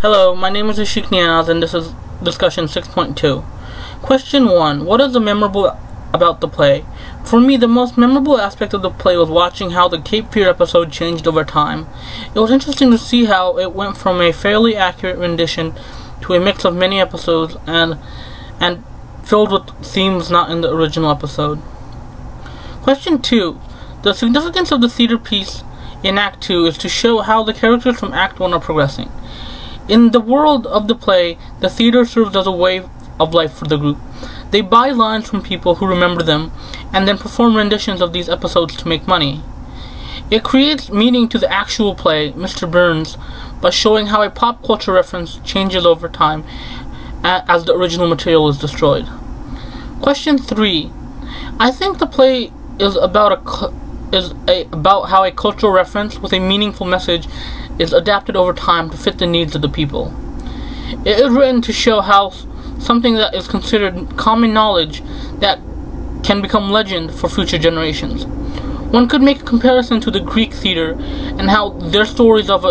Hello, my name is Ashik Niaz and this is discussion 6.2. Question 1. What is the memorable about the play? For me, the most memorable aspect of the play was watching how the Cape Fear episode changed over time. It was interesting to see how it went from a fairly accurate rendition to a mix of many episodes and filled with themes not in the original episode. Question 2. The significance of the theater piece in Act 2 is to show how the characters from Act 1 are progressing. In the world of the play, the theater serves as a way of life for the group. They buy lines from people who remember them, and then perform renditions of these episodes to make money. It creates meaning to the actual play, Mr. Burns, by showing how a pop culture reference changes over time as the original material is destroyed. Question 3. I think the play is about how a cultural reference with a meaningful message is adapted over time to fit the needs of the people. It is written to show how something that is considered common knowledge that can become legend for future generations. One could make a comparison to the Greek theater and how their stories of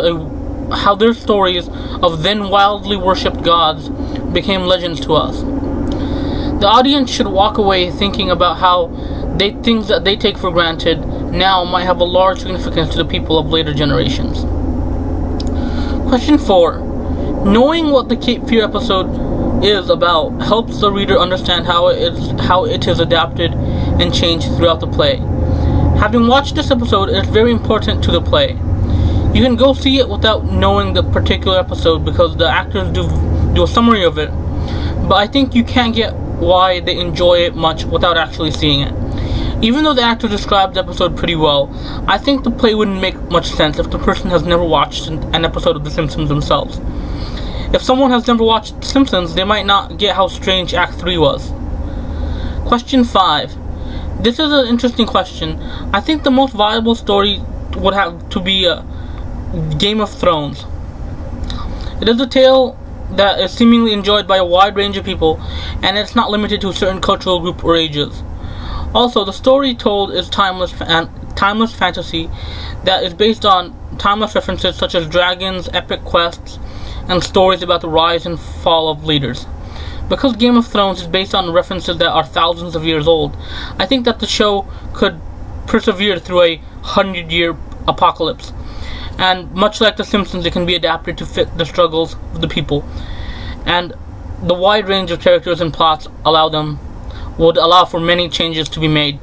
then wildly worshipped gods became legends to us. The audience should walk away thinking about how things that they take for granted now might have a large significance to the people of later generations. Question 4. Knowing what the Cape Fear episode is about helps the reader understand how it is adapted and changed throughout the play. Having watched this episode is very important to the play. You can go see it without knowing the particular episode because the actors do a summary of it, but I think you can't get why they enjoy it much without actually seeing it. Even though the actor described the episode pretty well, I think the play wouldn't make much sense if the person has never watched an episode of The Simpsons themselves. If someone has never watched The Simpsons, they might not get how strange Act 3 was. Question 5. This is an interesting question. I think the most viable story would have to be Game of Thrones. It is a tale that is seemingly enjoyed by a wide range of people, and it's not limited to a certain cultural group or ages. Also, the story told is timeless fantasy that is based on timeless references such as dragons, epic quests, and stories about the rise and fall of leaders. Because Game of Thrones is based on references that are thousands of years old, I think that the show could persevere through a 100-year apocalypse. And much like The Simpsons, it can be adapted to fit the struggles of the people. And the wide range of characters and plots would allow for many changes to be made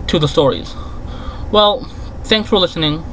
to the stories. Well, thanks for listening.